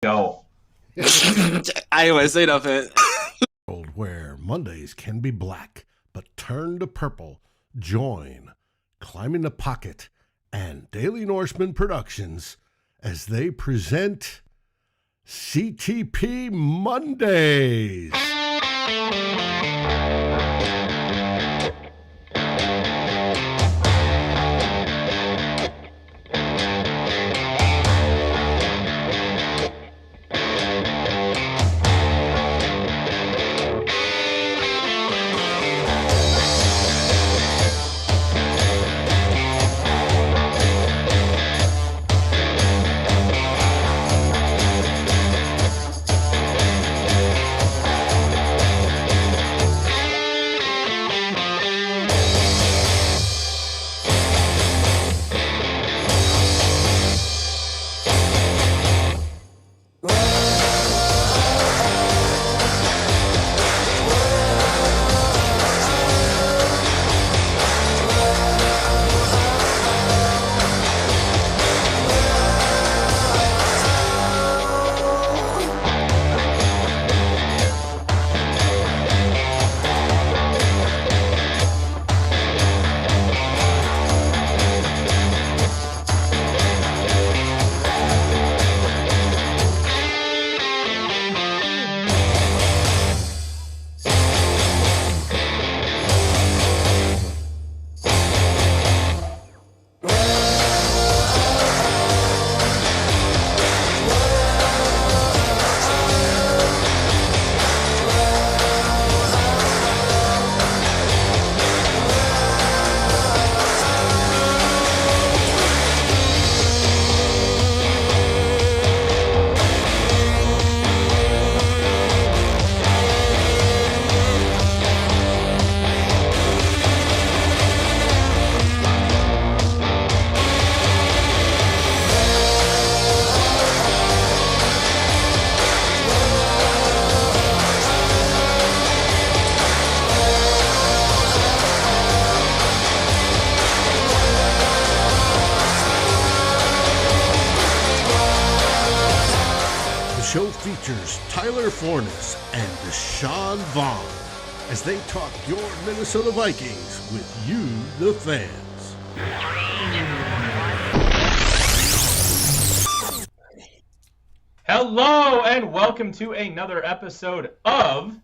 Go. I want to say nothing. Where Mondays can be black, but turn to purple. Join Climbing the Pocket and Daily Norseman Productions as they present CTP Mondays. Forness and Deshawn Vaughan as they talk your Minnesota Vikings with you, the fans. Hello and welcome to another episode of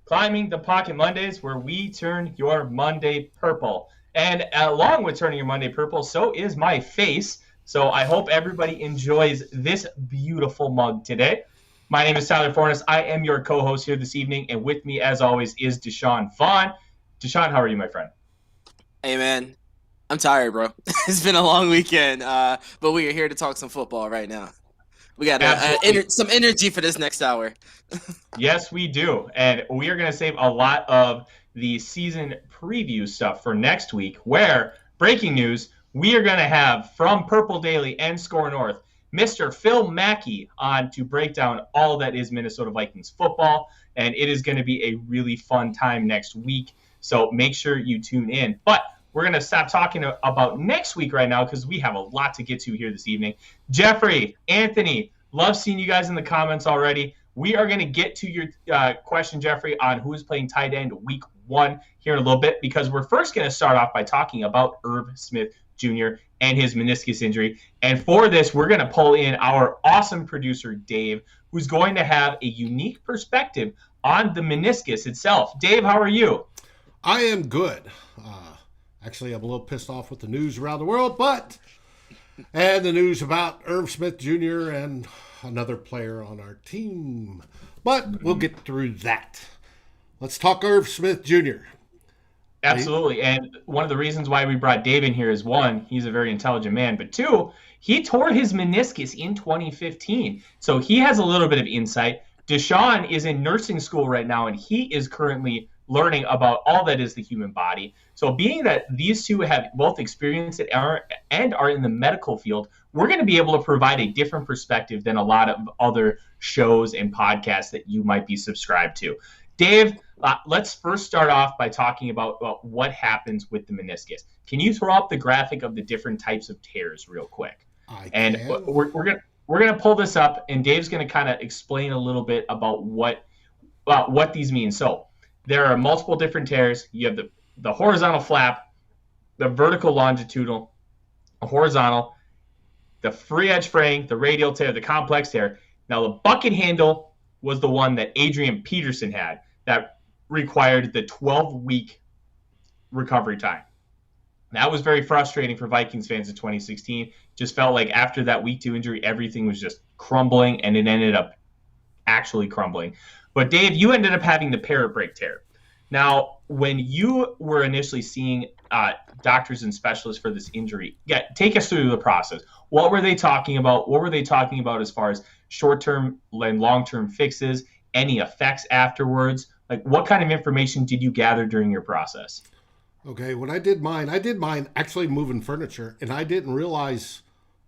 Climbing the Pocket Mondays, where we turn your Monday purple. And along with turning your Monday purple, so is my face. So I hope everybody enjoys this beautiful mug today. My name is Tyler Forness. I am your co-host here this evening, and with me, as always, is Deshawn Vaughan. Deshawn, how are you, my friend? Hey, man. I'm tired, bro. It's been a long weekend, but we are here to talk some football right now. We got some energy for this next hour. Yes, we do, and we are going to save a lot of the season preview stuff for next week, where, breaking news, we are going to have, from Purple Daily and Score North, Mr. Phil Mackey on to break down all that is Minnesota Vikings football, and it is going to be a really fun time next week, so make sure you tune in. But we're going to stop talking about next week right now because we have a lot to get to here this evening. Jeffrey, Anthony, love seeing you guys in the comments already. We are going to get to your question, Jeffrey, on who's playing tight end week 1 here in a little bit, because we're first going to start off by talking about Irv Smith Jr. and his meniscus injury. And for this, we're going to pull in our awesome producer, Dave, who's going to have a unique perspective on the meniscus itself. Dave, how are you? I am good. Actually, I'm a little pissed off with the news around the world, and the news about Irv Smith Jr. and another player on our team. But we'll get through that. Let's talk Irv Smith Jr. Absolutely. And one of the reasons why we brought Dave in here is, one, he's a very intelligent man, but two, he tore his meniscus in 2015. So he has a little bit of insight. Deshawn is in nursing school right now, and he is currently learning about all that is the human body. So being that these two have both experienced it and are in the medical field, we're going to be able to provide a different perspective than a lot of other shows and podcasts that you might be subscribed to. Dave, let's first start off by talking about what happens with the meniscus. Can you throw up the graphic of the different types of tears real quick? We're we're going to pull this up, and Dave's going to kind of explain a little bit about what these mean. So there are multiple different tears. You have the horizontal flap, the vertical longitudinal, a horizontal, the free edge fraying, the radial tear, the complex tear. Now, the bucket handle was the one that Adrian Peterson had that required the 12-week recovery time. That was very frustrating for Vikings fans in 2016. Just felt like after that week 2 injury, everything was just crumbling, and it ended up actually crumbling. But Dave, you ended up having the parrot break tear. Now, when you were initially seeing doctors and specialists for this injury, take us through the process. What were they talking about? What were they talking about as far as short-term and long-term fixes, any effects afterwards? Like, what kind of information did you gather during your process? Okay, when I did mine actually moving furniture, and I didn't realize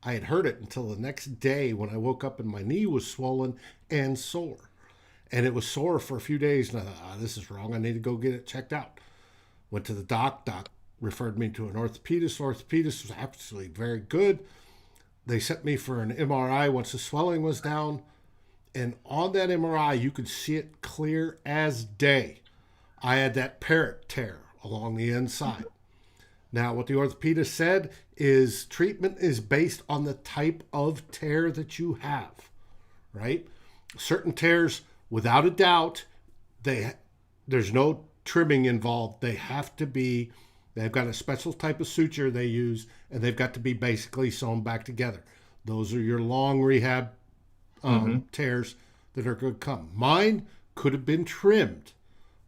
I had hurt it until the next day when I woke up and my knee was swollen and sore. And it was sore for a few days, and I thought, this is wrong. I need to go get it checked out. Went to the doc. Doc referred me to an orthopedist. Orthopedist was absolutely very good. They sent me for an MRI once the swelling was down. And on that MRI, you could see it clear as day. I had that parrot tear along the inside. Now, what the orthopedist said is treatment is based on the type of tear that you have, right? Certain tears, without a doubt, there's no trimming involved. They've got a special type of suture they use, and they've got to be basically sewn back together. Those are your long rehab tears that are going to come. Mine could have been trimmed.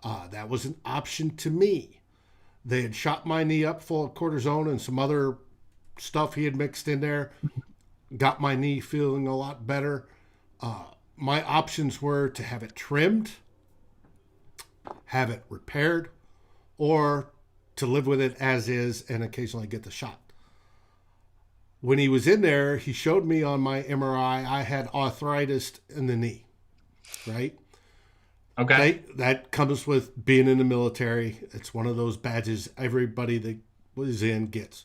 That was an option to me. They had shot my knee up full of cortisone and some other stuff he had mixed in there. Got my knee feeling a lot better. My options were to have it trimmed, have it repaired, or to live with it as is and occasionally get the shot. When he was in there, he showed me on my MRI I had arthritis in the knee, right? Okay. That comes with being in the military. It's one of those badges everybody that was in gets.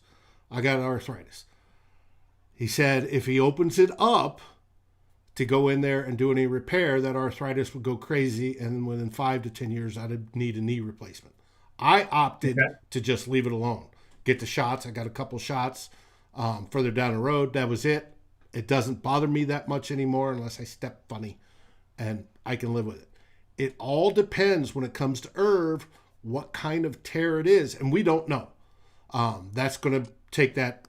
I got arthritis. He said if he opens it up to go in there and do any repair, that arthritis would go crazy, and within 5 to 10 years, I'd need a knee replacement. I opted to just leave it alone. Get the shots. I got a couple shots further down the road. That was it. It doesn't bother me that much anymore unless I step funny, and I can live with it. It all depends when it comes to Irv, what kind of tear it is, and we don't know. That's going to take that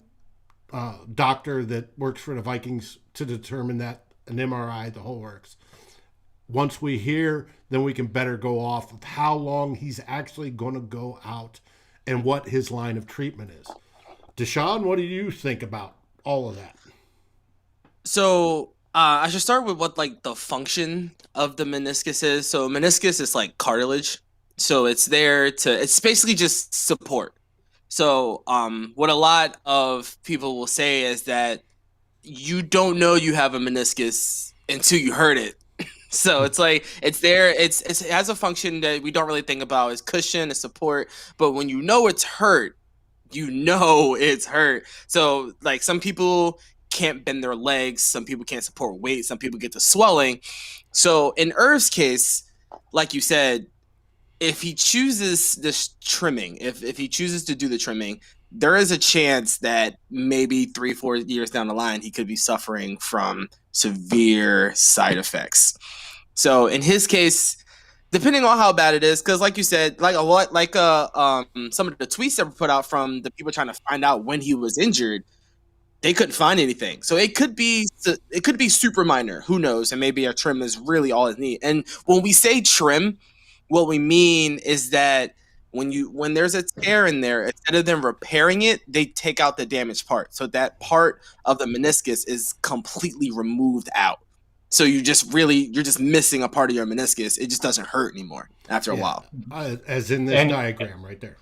doctor that works for the Vikings to determine that, an MRI, the whole works. Once we hear, then we can better go off of how long he's actually going to go out and what his line of treatment is. Deshawn, what do you think about all of that? So I should start with what like the function of the meniscus is. So meniscus is like cartilage. So it's basically just support. So what a lot of people will say is that you don't know you have a meniscus until you hurt it. So it's like it's there. It has a function that we don't really think about as cushion, as support. But when you know it's hurt, you know it's hurt. So like some people can't bend their legs, some people can't support weight, some people get the swelling. So in Irv's case, like you said, if he chooses this trimming, if he chooses to do the trimming, there is a chance that maybe 3-4 years down the line he could be suffering from severe side effects. So in his case, depending on how bad it is, because like you said, some of the tweets that were put out from the people trying to find out when he was injured, they couldn't find anything. So it could be super minor. Who knows? And maybe a trim is really all it needs. And when we say trim, what we mean is that when there's a tear in there, instead of them repairing it, they take out the damaged part. So that part of the meniscus is completely removed out. So you're just missing a part of your meniscus. It just doesn't hurt anymore after a while. As in this diagram right there.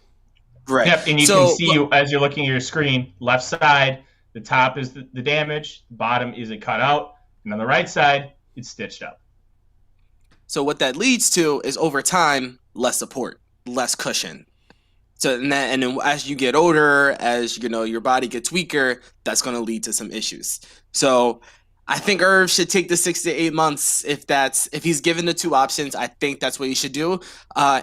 Right. Yep, and you can see as you're looking at your screen, left side, the top is the damage, bottom is it cut out, and on the right side, it's stitched up. So what that leads to is over time, less support, less cushion. So and then as you get older, as you know, your body gets weaker, that's going to lead to some issues. So I think Irv should take the 6 to 8 months if he's given the two options. I think that's what he should do.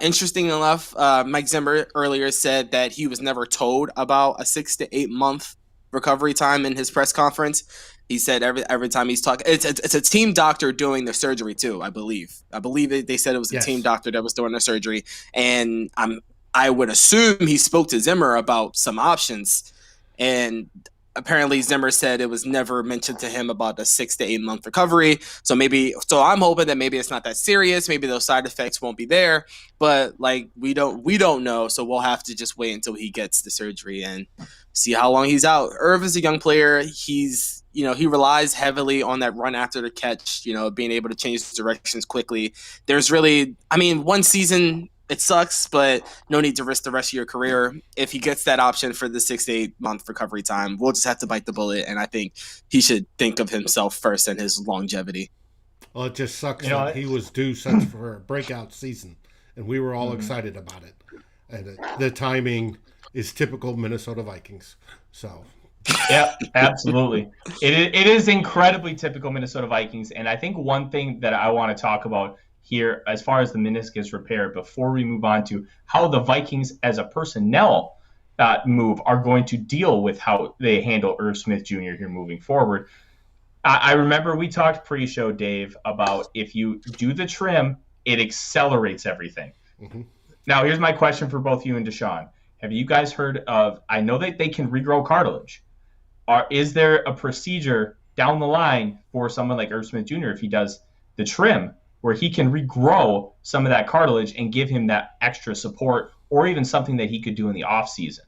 Interesting enough, Mike Zimmer earlier said that he was never told about a 6 to 8 month recovery time in his press conference. He said every time he's talking, it's a team doctor doing the surgery too. I believe they said it was a team doctor that was doing the surgery, and I would assume he spoke to Zimmer about some options, and apparently Zimmer said it was never mentioned to him about the 6 to 8 month recovery. So I'm hoping that maybe it's not that serious. Maybe those side effects won't be there, but like we don't know. So we'll have to just wait until he gets the surgery and see how long he's out. Irv is a young player. He relies heavily on that run after the catch, being able to change directions quickly. There's really, one season, it sucks, but no need to risk the rest of your career. If he gets that option for the 6 to 8 month recovery time, we'll just have to bite the bullet. And I think he should think of himself first and his longevity. Well, it just sucks that he was due such for a breakout season, and we were all excited about it. And the timing is typical Minnesota Vikings. So, yeah, absolutely. It is incredibly typical Minnesota Vikings. And I think one thing that I want to talk about here as far as the meniscus repair before we move on to how the Vikings as a personnel move are going to deal with how they handle Irv Smith Jr. here moving forward. I remember we talked pre-show, Dave, about if you do the trim, it accelerates everything. Mm-hmm. Now, here's my question for both you and Deshawn. Have you guys heard of, I know that they can regrow cartilage. Is there a procedure down the line for someone like Irv Smith Jr. if he does the trim where he can regrow some of that cartilage and give him that extra support, or even something that he could do in the off season?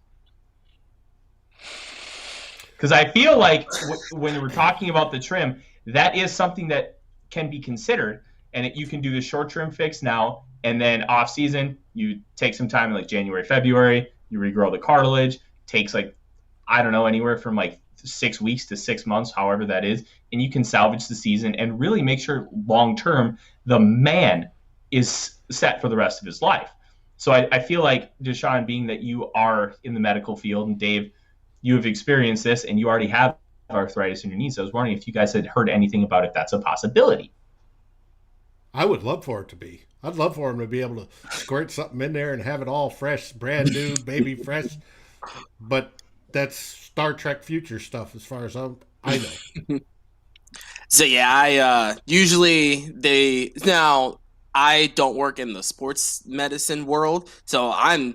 Because I feel like when we're talking about the trim, that is something that can be considered, and you can do the short trim fix now, and then off season you take some time in like January, February, you regrow the cartilage. Takes anywhere from like 6 weeks to 6 months, however that is, and you can salvage the season and really make sure long term the man is set for the rest of his life. So I feel like, Deshawn, being that you are in the medical field, and Dave, you have experienced this and you already have arthritis in your knees, I was wondering if you guys had heard anything about if that's a possibility. I would love for it to be. I'd love for him to be able to squirt something in there and have it all fresh, brand new, baby fresh. But that's Star Trek future stuff as far as I know. So yeah, I don't work in the sports medicine world. So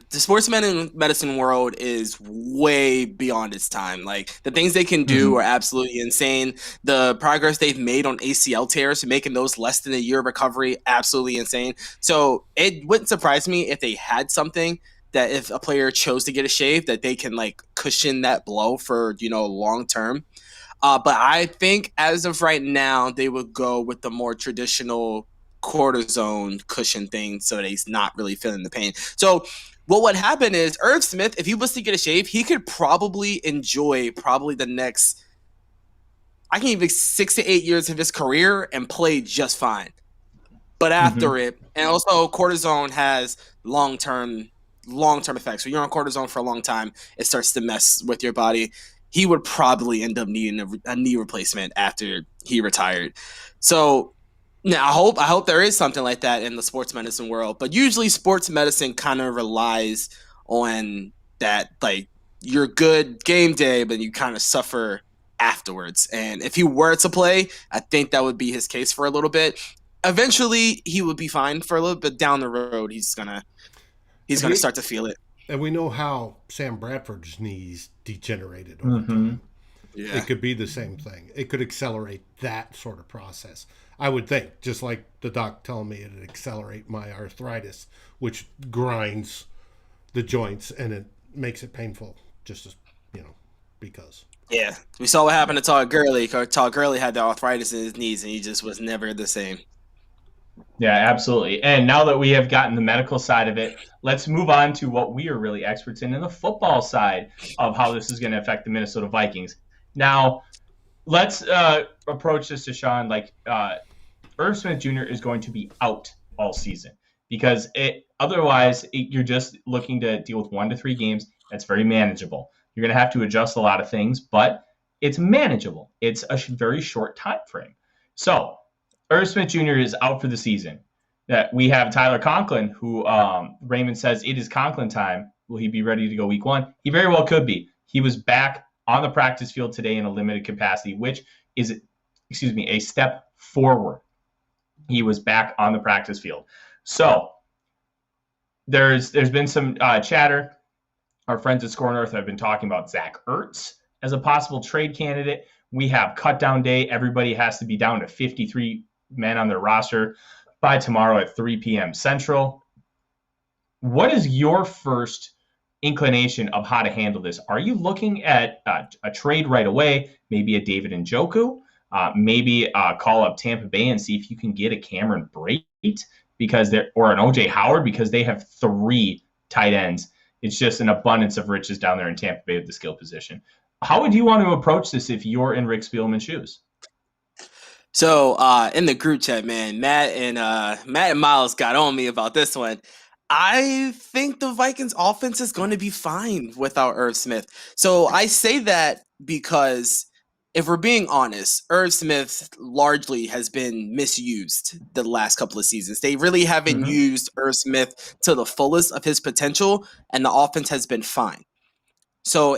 the sports medicine world is way beyond its time. Like the things they can do are absolutely insane. The progress they've made on ACL tears, making those less than a year recovery, absolutely insane. So it wouldn't surprise me if they had something that if a player chose to get a shave, that they can like cushion that blow for, long term. But I think as of right now, they would go with the more traditional cortisone cushion thing so that he's not really feeling the pain. So what would happen is Irv Smith, if he was to get a shave, he could probably enjoy the next, 6 to 8 years of his career and play just fine. But after it, and also cortisone has long-term effects. So you're on cortisone for a long time, it starts to mess with your body. He would probably end up needing a knee replacement after he retired. So now I hope there is something like that in the sports medicine world. But usually sports medicine kind of relies on that, like you're good game day, but you kind of suffer afterwards. And if he were to play, I think that would be his case for a little bit. Eventually, he would be fine for a little bit. Down the road, he's gonna start to feel it. And we know how Sam Bradford's knees degenerated over time. Yeah. It could be the same thing. It could accelerate that sort of process. I would think, just like the doc telling me it'd accelerate my arthritis, which grinds the joints and it makes it painful, just as, because. Yeah, we saw what happened to Todd Gurley. Todd Gurley had the arthritis in his knees, and he just was never the same. Yeah, absolutely. And now that we have gotten the medical side of it, let's move on to what we are really experts in the football side of how this is going to affect the Minnesota Vikings. Now, let's approach this, Deshawn, like Irv Smith Jr. is going to be out all season because otherwise you're just looking to deal with 1 to 3 games. That's very manageable. You're going to have to adjust a lot of things, but it's manageable. It's a very short time frame. So Irv Smith Jr. is out for the season. That we have Tyler Conklin, who Raymond says it is Conklin time. Will he be ready to go week 1? He very well could be. He was back on the practice field today in a limited capacity, which is, a step forward. He was back on the practice field. So there's been some chatter. Our friends at Score North have been talking about Zach Ertz as a possible trade candidate. We have cut down day. Everybody has to be down to 53 men on their roster by tomorrow at 3 p.m. Central. What is your first inclination of how to handle this? Are you looking at a trade right away, maybe a David Njoku, maybe call up Tampa Bay and see if you can get a Cameron Brate or an OJ Howard, because they have 3 tight ends. It's just an abundance of riches down there in Tampa Bay with the skill position. How would you want to approach this if you're in Rick Spielman's shoes? So in the group chat, man, Matt and Miles got on me about this one. I think the Vikings offense is going to be fine without Irv Smith. So I say that because if we're being honest, Irv Smith largely has been misused the last couple of seasons. They really haven't used Irv Smith to the fullest of his potential, and the offense has been fine. So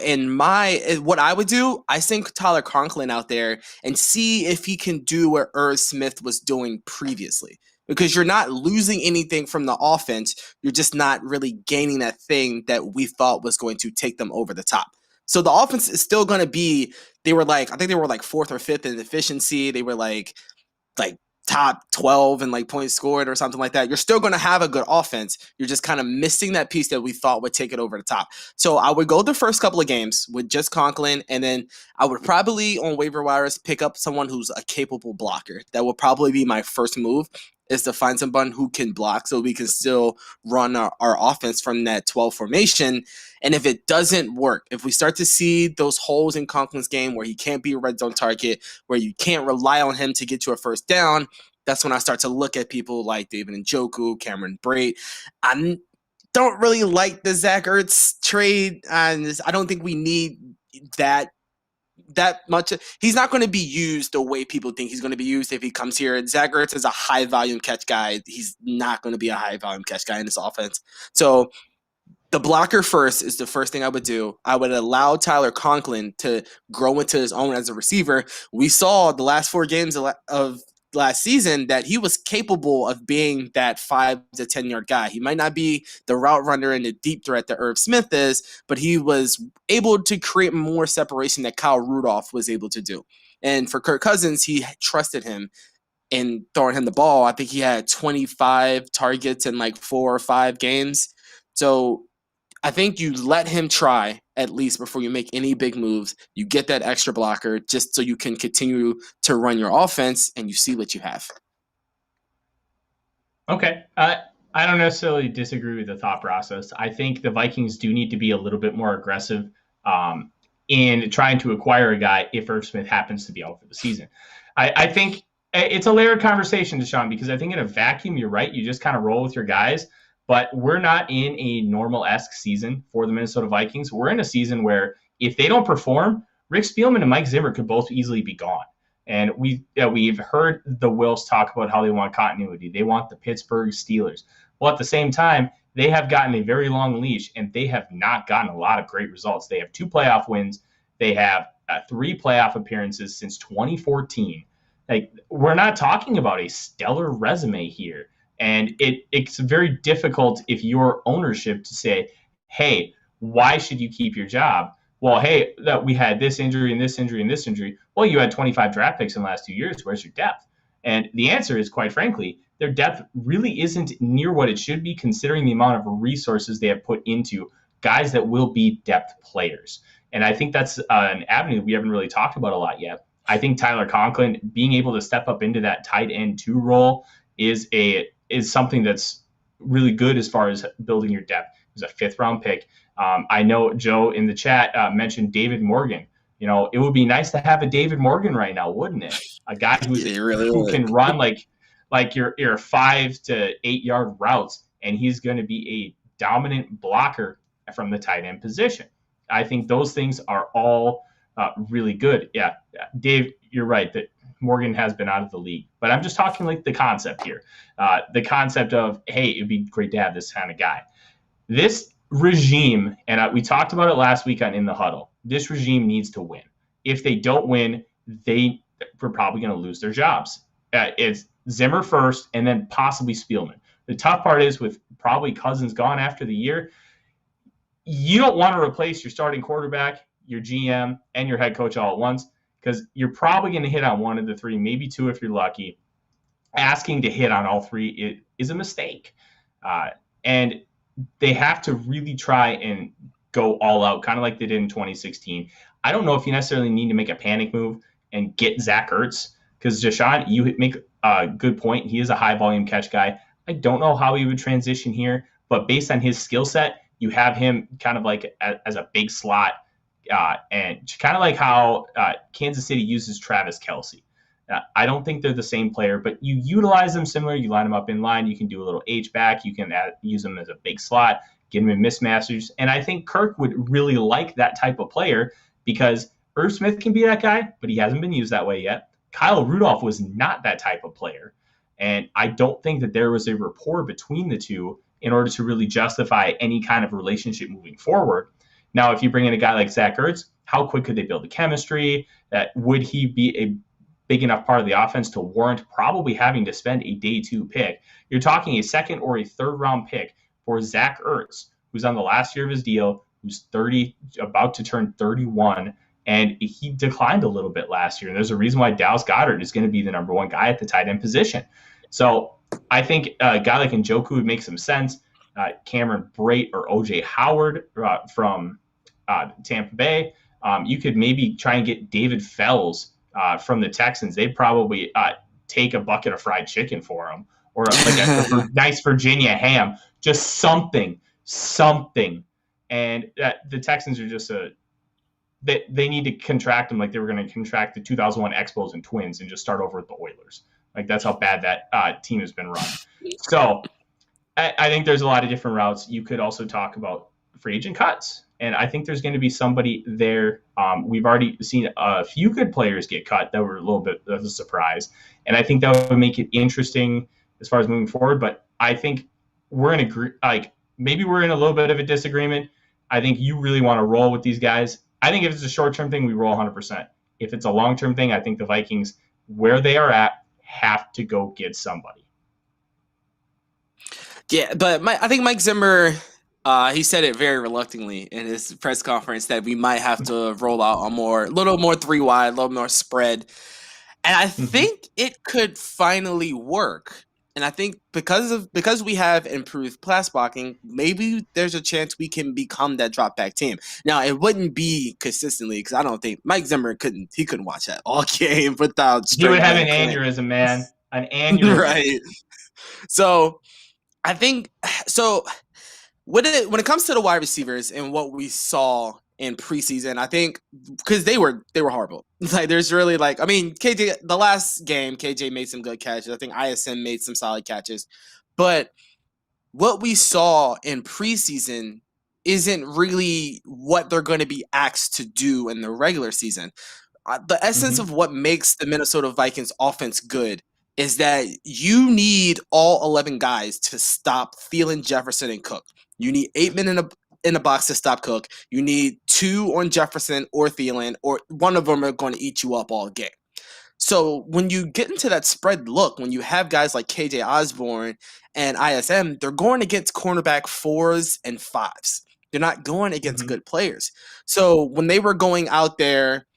what I would do, I send Tyler Conklin out there and see if he can do what Irv Smith was doing previously. Because you're not losing anything from the offense. You're just not really gaining that thing that we thought was going to take them over the top. So the offense is still going to be, I think they were 4th or 5th in efficiency. They were like top 12 in points scored or something like that. You're still going to have a good offense. You're just kind of missing that piece that we thought would take it over the top. So I would go the first couple of games with just Conklin, and then I would probably on waiver wires pick up someone who's a capable blocker. That would probably be my first move, is to find someone who can block so we can still run our offense from that 12 formation. And if it doesn't work, if we start to see those holes in Conklin's game where he can't be a red zone target, where you can't rely on him to get you a first down, that's when I start to look at people like David Njoku, Cameron Brate. I don't really like the Zach Ertz trade, and I don't think we need that much. He's not going to be used the way people think he's going to be used if he comes here. Zach Ertz is a high volume catch guy. He's not going to be a high volume catch guy in this offense. So the blocker first is the first thing I would do. I would allow Tyler Conklin to grow into his own as a receiver. We saw the last 4 games of last season that he was capable of being that 5 to 10 yard guy. He might not be the route runner and the deep threat that Irv Smith is, but he was able to create more separation that Kyle Rudolph was able to do. And for Kirk Cousins, he trusted him in throwing him the ball. I think he had 25 targets in 4 or 5 games. So I think you let him try at least before you make any big moves. You get that extra blocker just so you can continue to run your offense and you see what you have. Okay. I don't necessarily disagree with the thought process. I think the Vikings do need to be a little bit more aggressive in trying to acquire a guy if Irv Smith happens to be out for the season. I think it's a layered conversation, Deshawn, because I think in a vacuum, you're right. You just kind of roll with your guys. But we're not in a normal-esque season for the Minnesota Vikings. We're in a season where if they don't perform, Rick Spielman and Mike Zimmer could both easily be gone. And we've heard the Wills talk about how they want continuity. They want the Pittsburgh Steelers. Well, at the same time, they have gotten a very long leash, and they have not gotten a lot of great results. They have 2 playoff wins. They have 3 playoff appearances since 2014. We're not talking about a stellar resume here. And it's very difficult if you're ownership to say, hey, why should you keep your job? Well, hey, that we had this injury and this injury and this injury. Well, you had 25 draft picks in the last 2 years. Where's your depth? And the answer is, quite frankly, their depth really isn't near what it should be, considering the amount of resources they have put into guys that will be depth players. And I think that's an avenue we haven't really talked about a lot yet. I think Tyler Conklin being able to step up into that tight end 2 role is something that's really good as far as building your depth. He's a 5th round pick. I know Joe in the chat mentioned David Morgan. It would be nice to have a David Morgan right now, wouldn't it? A guy who can run like your 5 to 8 yard routes, and he's going to be a dominant blocker from the tight end position. I think those things are all really good. Yeah, Dave, you're right that Morgan has been out of the league, but I'm just talking like the concept here. The concept of, hey, it'd be great to have this kind of guy. This regime, and we talked about it last week on In the Huddle, this regime needs to win. If they don't win, we're probably going to lose their jobs. It's Zimmer first and then possibly Spielman. The tough part is with probably Cousins gone after the year, you don't want to replace your starting quarterback, your GM, and your head coach all at once because you're probably going to hit on one of the three, maybe two if you're lucky. Asking to hit on all three is a mistake. And they have to really try and go all out, kind of like they did in 2016. I don't know if you necessarily need to make a panic move and get Zach Ertz because Deshawn, you make a good point. He is a high volume catch guy. I don't know how he would transition here, but based on his skill set, you have him kind of like as a big slot and kind of like how Kansas City uses Travis Kelce. I don't think they're the same player, but you utilize them similar. You line them up in line. You can do a little H-back. You can use them as a big slot, get them in mismatches. And I think Kirk would really like that type of player because Irv Smith can be that guy, but he hasn't been used that way yet. Kyle Rudolph was not that type of player. And I don't think that there was a rapport between the two in order to really justify any kind of relationship moving forward. Now, if you bring in a guy like Zach Ertz, how quick could they build the chemistry? Would he be a big enough part of the offense to warrant probably having to spend a day 2 pick? You're talking a second or a third round pick for Zach Ertz, who's on the last year of his deal, who's 30, about to turn 31, and he declined a little bit last year. And there's a reason why Dallas Goedert is going to be the number 1 guy at the tight end position. So I think a guy like Njoku would make some sense. Cameron Brate or OJ Howard from Tampa Bay. You could maybe try and get David Fells from the Texans. They'd probably take a bucket of fried chicken for him or like a nice Virginia ham, just something. And the Texans are just they need to contract them like they were going to contract the 2001 Expos and Twins and just start over with the Oilers. Like that's how bad that team has been run. So I think there's a lot of different routes. You could also talk about free agent cuts. And I think there's going to be somebody there. We've already seen a few good players get cut that were a little bit of a surprise. And I think that would make it interesting as far as moving forward. But I think we're in maybe we're in a little bit of a disagreement. I think you really want to roll with these guys. I think if it's a short-term thing, we roll 100%. If it's a long-term thing, I think the Vikings, where they are at, have to go get somebody. Yeah, but I think Mike Zimmer, he said it very reluctantly in his press conference that we might have to roll out a little more 3-wide, a little more spread. And I think it could finally work. And I think because we have improved pass blocking, maybe there's a chance we can become that drop back team. Now it wouldn't be consistently because I don't think Mike Zimmer couldn't watch that all game without. He would have an aneurysm, man. An aneurysm, right? So I think so. When it comes to the wide receivers and what we saw in preseason, I think because they were horrible. Like there's really KJ, the last game, KJ made some good catches. I think ISM made some solid catches. But what we saw in preseason isn't really what they're going to be asked to do in the regular season. The essence of what makes the Minnesota Vikings offense good is that you need all 11 guys to stop Thielen, Jefferson, and Cook. You need 8 men in the box to stop Cook. You need 2 on Jefferson or Thielen, or one of them are going to eat you up all game. So when you get into that spread look, when you have guys like KJ Osborne and ISM, they're going against cornerback 4s and 5s. They're not going against good players. So when they were going out there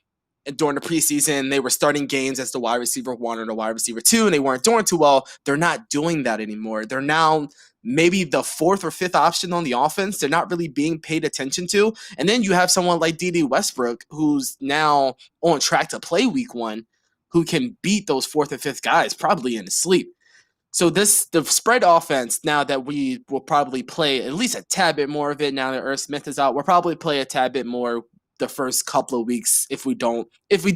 during the preseason, they were starting games as the wide receiver 1 or the wide receiver 2, and they weren't doing too well. They're not doing that anymore. They're now maybe the 4th or 5th option on the offense. They're not really being paid attention to. And then you have someone like D.D. Westbrook, who's now on track to play week 1, who can beat those 4th or 5th guys probably in his sleep. So the spread offense, now that we will probably play at least a tad bit more of it now that Irv Smith is out, we'll probably play a tad bit more the first couple of weeks. Even if we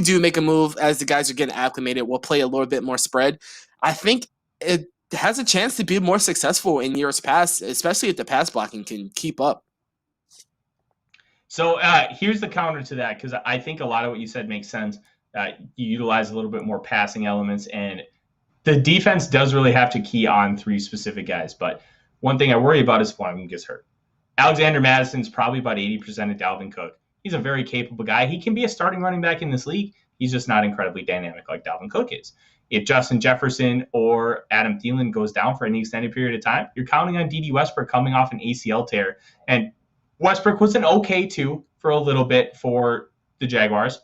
do make a move as the guys are getting acclimated, we'll play a little bit more spread. I think it has a chance to be more successful in years past, especially if the pass blocking can keep up. So here's the counter to that, because I think a lot of what you said makes sense. You utilize a little bit more passing elements, and the defense does really have to key on 3 specific guys. But one thing I worry about is if one of them gets hurt. Alexander Madison's probably about 80% of Dalvin Cook. He's a very capable guy. He can be a starting running back in this league. He's just not incredibly dynamic like Dalvin Cook is. If Justin Jefferson or Adam Thielen goes down for any extended period of time, you're counting on D.D. Westbrook coming off an ACL tear. And Westbrook was an okay 2 for a little bit for the Jaguars.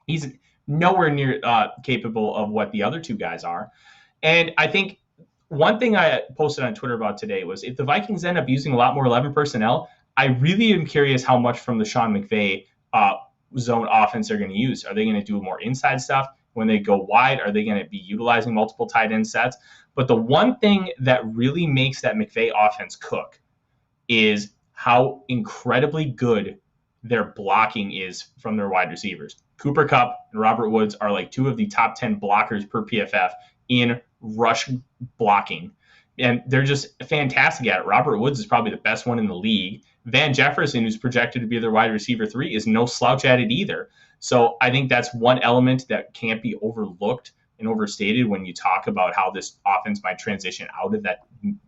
He's nowhere near capable of what the other 2 guys are. And I think one thing I posted on Twitter about today was if the Vikings end up using a lot more 11 personnel, I really am curious how much from the Sean McVay zone offense they're going to use. Are they going to do more inside stuff? When they go wide, are they going to be utilizing multiple tight end sets? But the one thing that really makes that McVay offense cook is how incredibly good their blocking is from their wide receivers. Cooper Kupp and Robert Woods are like 2 of the top 10 blockers per PFF in rush blocking. And they're just fantastic at it. Robert Woods is probably the best one in the league. Van Jefferson, who's projected to be their wide receiver 3, is no slouch at it either. So I think that's one element that can't be overlooked and overstated when you talk about how this offense might transition out of that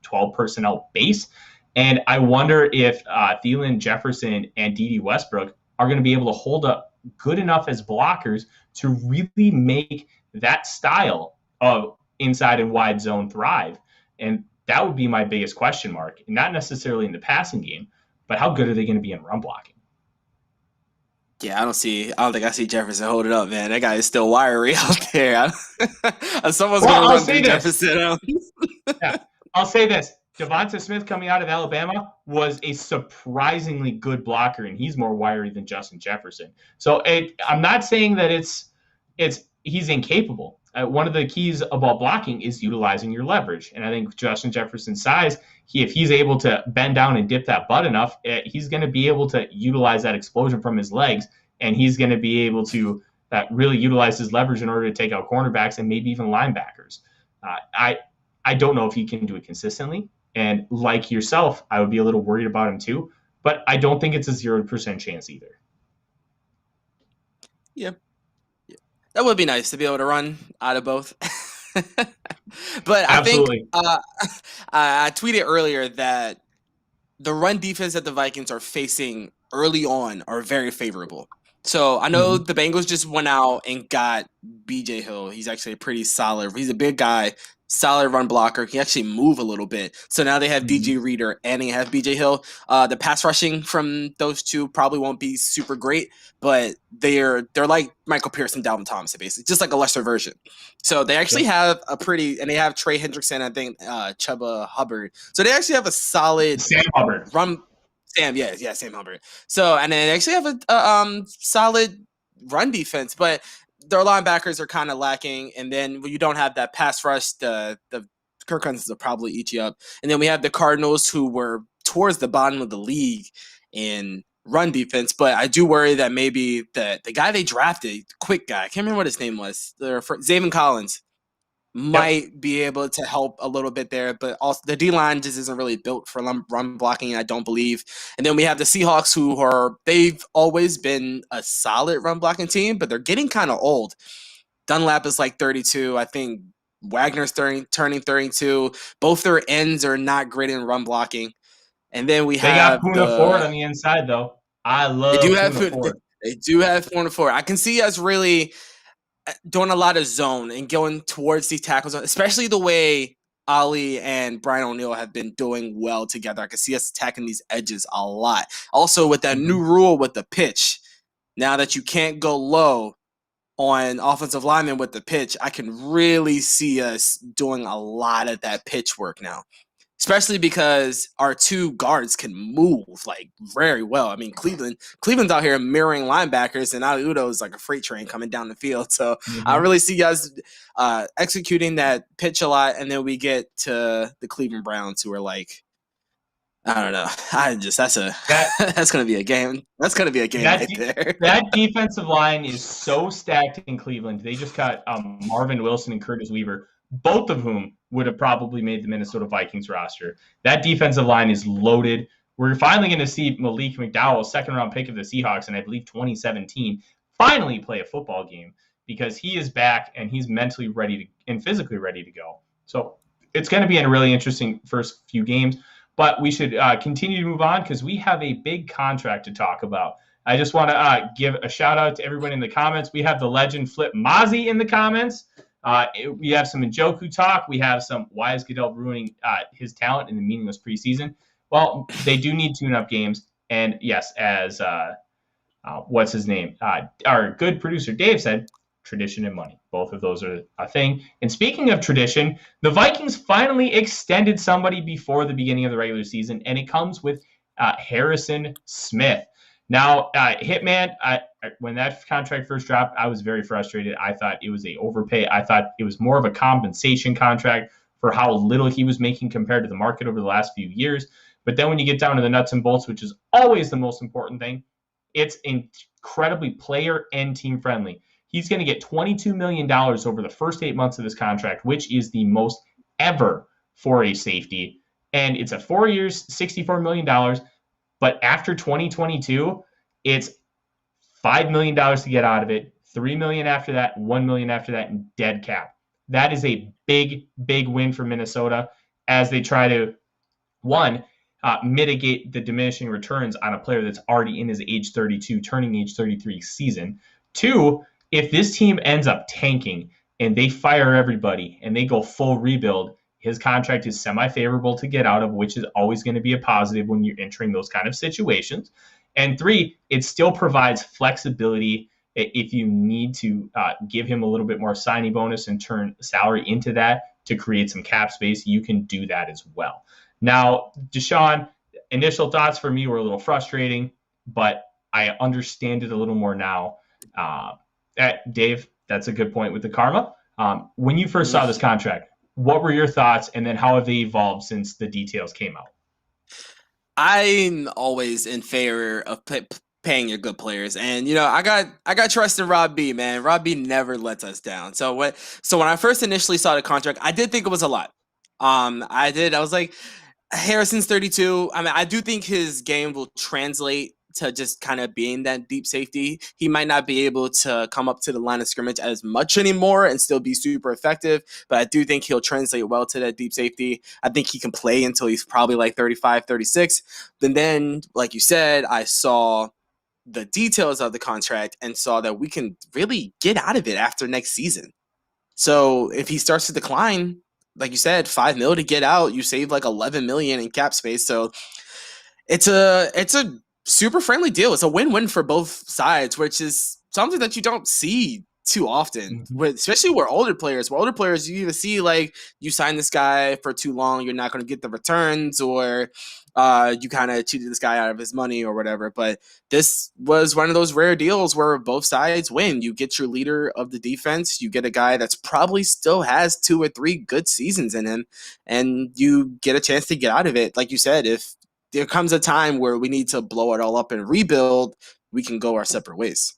12 personnel base. And I wonder if Thielen, Jefferson, and D.D. Westbrook are going to be able to hold up good enough as blockers to really make that style of inside and wide zone thrive. And that would be my biggest question mark, not necessarily in the passing game, but how good are they going to be in run blocking? Yeah, I don't think I see Jefferson hold it up, man. That guy is still wiry out there. Someone's going to run through Jefferson. Yeah, I'll say this. Devonta Smith coming out of Alabama was a surprisingly good blocker, and he's more wiry than Justin Jefferson. So I'm not saying that he's incapable. One of the keys about blocking is utilizing your leverage. And I think Justin Jefferson's size, if he's able to bend down and dip that butt enough, he's going to be able to utilize that explosion from his legs, and he's going to be able to really utilize his leverage in order to take out cornerbacks and maybe even linebackers. I don't know if he can do it consistently. And like yourself, I would be a little worried about him too. But I don't think it's a 0% chance either. Yeah. That would be nice to be able to run out of both. But Absolutely. I think I tweeted earlier that the run defense that the Vikings are facing early on are very favorable. So I know the Bengals just went out and got B.J. Hill. He's actually a pretty solid. He's a big guy, solid run blocker. He can actually move a little bit. So now they have DJ Reader and they have B.J. Hill. The pass rushing from those 2 probably won't be super great, but they're like Michael Pierce and Dalvin Thompson, basically, just like a lesser version. So they actually have and they have Trey Hendrickson, I think, Chuba Hubbard. So they actually have a solid Sam Hubbard. Sam Hubbard. So, and then they actually have a solid run defense, but their linebackers are kind of lacking. And then when you don't have that pass rush, the Kirk Cousins will probably eat you up. And then we have the Cardinals, who were towards the bottom of the league in run defense. But I do worry that maybe the guy they drafted, quick guy, I can't remember what his name was, Zaven Collins, might be able to help a little bit there, but also the D-line just isn't really built for run blocking, I don't believe. And then we have the Seahawks, they've always been a solid run blocking team, but they're getting kind of old. Dunlap is like 32. I think Wagner's turning 32. Both their ends are not great in run blocking. And then they got Poona Ford on the inside, though. I love Poona Ford. They do have Poona Ford. I can see us really doing a lot of zone and going towards these tackles, especially the way Ali and Brian O'Neill have been doing well together. I can see us attacking these edges a lot. Also, with that new rule with the pitch, now that you can't go low on offensive linemen with the pitch, I can really see us doing a lot of that pitch work now. Especially because our 2 guards can move like very well. I mean, Cleveland's out here mirroring linebackers, and Ali Udoh is like a freight train coming down the field. So I really see guys executing that pitch a lot, and then we get to the Cleveland Browns, who are like, I don't know. That's gonna be a game. That's gonna be a game right there. That defensive line is so stacked in Cleveland. They just got Marvin Wilson and Curtis Weaver, both of whom would have probably made the Minnesota Vikings roster. That defensive line is loaded We're finally going to see Malik Mcdowell, second-round pick of the Seahawks, and I believe 2017, finally play a football game because he is back and he's mentally ready and physically ready to go. So it's going to be a really interesting first few games, but we should continue to move on because we have a big contract to talk about. I just want to give a shout-out to everyone in the comments. We have the legend Flip Mozzie in the comments. We have some Njoku talk. We have some why is Goodell ruining his talent in the meaningless preseason. Well, they do need tune-up games. And yes, as what's his name? Our good producer Dave said, tradition and money. Both of those are a thing. And speaking of tradition, the Vikings finally extended somebody before the beginning of the regular season, and it comes with Harrison Smith. Now, Hitman, when that contract first dropped, I was very frustrated. I thought it was an overpay. I thought it was more of a compensation contract for how little he was making compared to the market over the last few years. But then when you get down to the nuts and bolts, which is always the most important thing, it's incredibly player and team friendly. He's going to get $22 million over the first 8 months of this contract, which is the most ever for a safety. And it's a 4 years, $64 million. But after 2022, it's $5 million to get out of it, $3 million after that, $1 million after that, and dead cap. That is a big, big win for Minnesota as they try to, one, mitigate the diminishing returns on a player that's already in his age 32, turning age 33 season. Two, if this team ends up tanking and they fire everybody and they go full rebuild, his contract is semi-favorable to get out of, which is always going to be a positive when you're entering those kind of situations. And three, it still provides flexibility if you need to give him a little bit more signing bonus and turn salary into that to create some cap space. You can do that as well. Now, Deshawn, initial thoughts for me were a little frustrating, but I understand it a little more now. Dave, that's a good point with the karma. When you first saw this contract, what were your thoughts, and then how have they evolved since the details came out? I'm always in favor of paying your good players, and I got trust in Rob B, man. Rob B never lets us down. So when I first initially saw the contract, I did think it was a lot. I was like, Harrison's 32. I mean, I do think his game will translate to just kind of being that deep safety. He might not be able to come up to the line of scrimmage as much anymore and still be super effective, but I do think he'll translate well to that deep safety. I think he can play until he's probably like 35, 36. And then, like you said, I saw the details of the contract and saw that we can really get out of it after next season. So if he starts to decline, like you said, $5 million to get out, you save like $11 million in cap space. So it's a super friendly deal. It's a win-win for both sides, which is something that you don't see too often, especially with older players. With older players, you either see like you sign this guy for too long, you're not going to get the returns, or you kind of cheated this guy out of his money or whatever. But this was one of those rare deals where both sides win. You get your leader of the defense, you get a guy that's probably still has 2 or 3 good seasons in him, and you get a chance to get out of it. Like you said, if there comes a time where we need to blow it all up and rebuild, we can go our separate ways.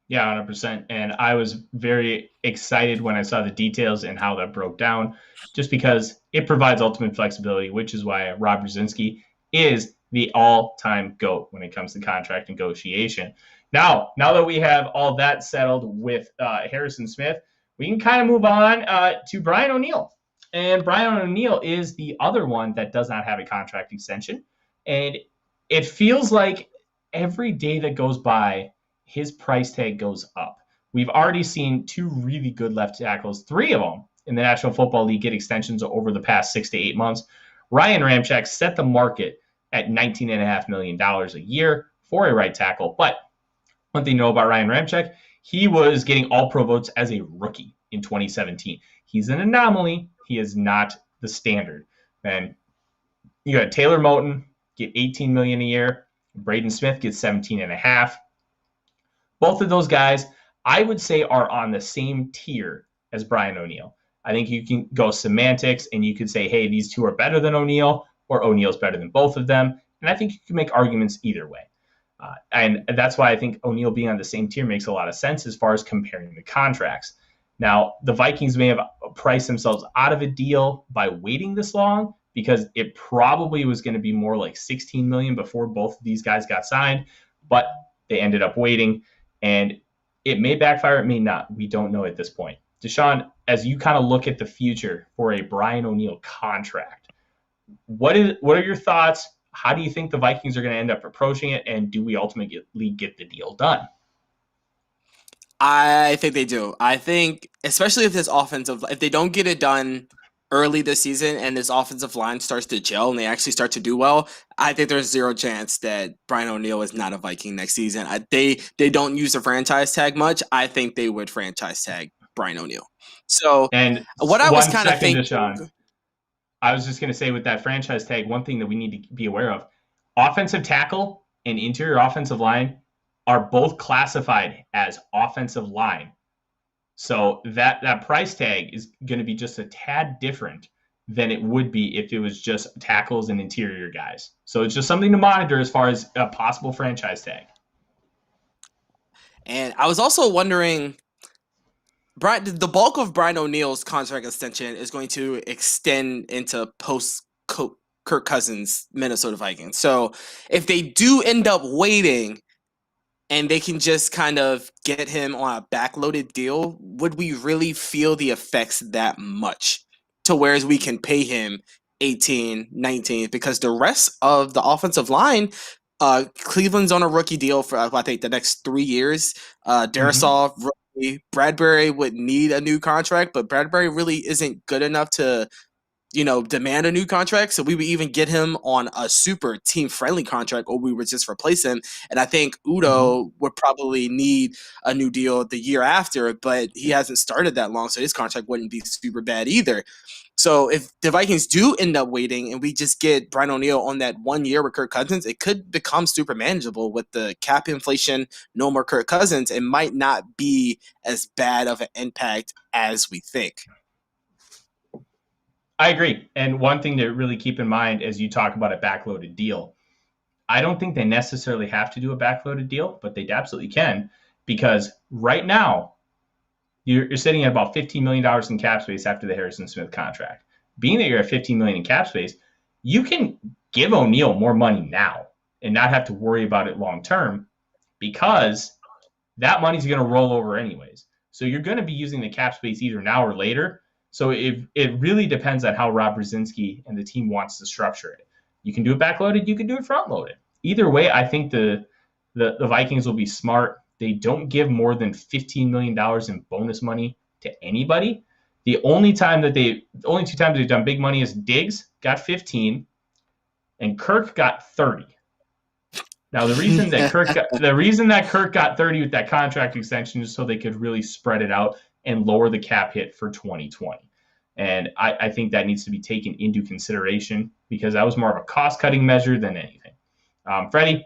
Yeah, 100%. And I was very excited when I saw the details and how that broke down, just because it provides ultimate flexibility, which is why Rob Brzezinski is the all-time GOAT when it comes to contract negotiation. Now that we have all that settled with Harrison Smith, we can kind of move on to Brian O'Neill. And Brian O'Neill is the other one that does not have a contract extension. And it feels like every day that goes by, his price tag goes up. We've already seen 2 really good left tackles, 3 of them in the National Football League get extensions over the past 6 to 8 months. Ryan Ramczyk set the market at $19.5 million a year for a right tackle. But one thing to know about Ryan Ramczyk, he was getting all-pro votes as a rookie in 2017. He's an anomaly. He is not the standard. And you got Taylor Moton get $18 million a year. Braden Smith gets $17.5. Both of those guys, I would say, are on the same tier as Brian O'Neill. I think you can go semantics and you could say, hey, these 2 are better than O'Neill, or O'Neill's better than both of them. And I think you can make arguments either way. And that's why I think O'Neill being on the same tier makes a lot of sense as far as comparing the contracts. Now, the Vikings may have priced themselves out of a deal by waiting this long because it probably was going to be more like $16 million before both of these guys got signed, but they ended up waiting, and it may backfire, it may not. We don't know at this point. Deshawn, as you kind of look at the future for a Brian O'Neill contract, what are your thoughts? How do you think the Vikings are going to end up approaching it, and do we ultimately get the deal done? I think they do. I think, especially if if they don't get it done early this season and this offensive line starts to gel and they actually start to do well, I think there's zero chance that Brian O'Neill is not a Viking next season. They don't use the franchise tag much. I think they would franchise tag Brian O'Neill. So, and what I was kind of thinking, Deshawn, I was just going to say with that franchise tag, one thing that we need to be aware of, offensive tackle and interior offensive line are both classified as offensive line. So that price tag is going to be just a tad different than it would be if it was just tackles and interior guys. So it's just something to monitor as far as a possible franchise tag. And I was also wondering, the bulk of Brian O'Neill's contract extension is going to extend into post-Kirk Cousins Minnesota Vikings. So if they do end up waiting and they can just kind of get him on a backloaded deal, would we really feel the effects that much to whereas we can pay him 18, 19? Because the rest of the offensive line, Cleveland's on a rookie deal for, I think, the next 3 years. Darrisaw, rookie. Bradbury would need a new contract, but Bradbury really isn't good enough to demand a new contract. So we would even get him on a super team-friendly contract, or we would just replace him. And I think Udo would probably need a new deal the year after, but he hasn't started that long, so his contract wouldn't be super bad either. So if the Vikings do end up waiting and we just get Brian O'Neill on that 1 year with Kirk Cousins, it could become super manageable with the cap inflation, no more Kirk Cousins. It might not be as bad of an impact as we think. I agree. And one thing to really keep in mind as you talk about a backloaded deal, I don't think they necessarily have to do a backloaded deal, but they absolutely can, because right now you're sitting at about $15 million in cap space after the Harrison Smith contract. Being that you're at $15 million in cap space, you can give O'Neill more money now and not have to worry about it long term, because that money's going to roll over anyways. So you're going to be using the cap space either now or later. So it really depends on how Rob Brzezinski and the team wants to structure it. You can do it backloaded, you can do it front-loaded. Either way, I think the Vikings will be smart. They don't give more than $15 million in bonus money to anybody. The only two times they've done big money is Diggs got 15 and Kirk got 30. Now the reason that Kirk got 30 with that contract extension is so they could really spread it out and lower the cap hit for 2020. And I think that needs to be taken into consideration, because that was more of a cost-cutting measure than anything. Freddie,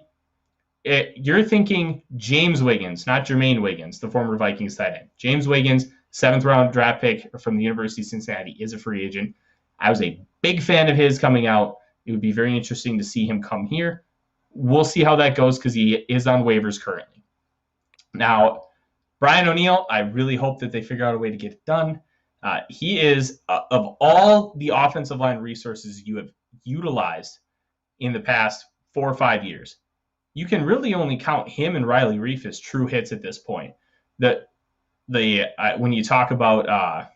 you're thinking James Wiggins, not Jermaine Wiggins, the former Vikings tight end. James Wiggins, 7th-round draft pick from the University of Cincinnati, is a free agent. I was a big fan of his coming out. It would be very interesting to see him come here. We'll see how that goes, because he is on waivers currently. Now, Brian O'Neill, I really hope that they figure out a way to get it done. He is, of all the offensive line resources you have utilized in the past 4 or 5 years, you can really only count him and Riley Reiff as true hits at this point. When you talk about,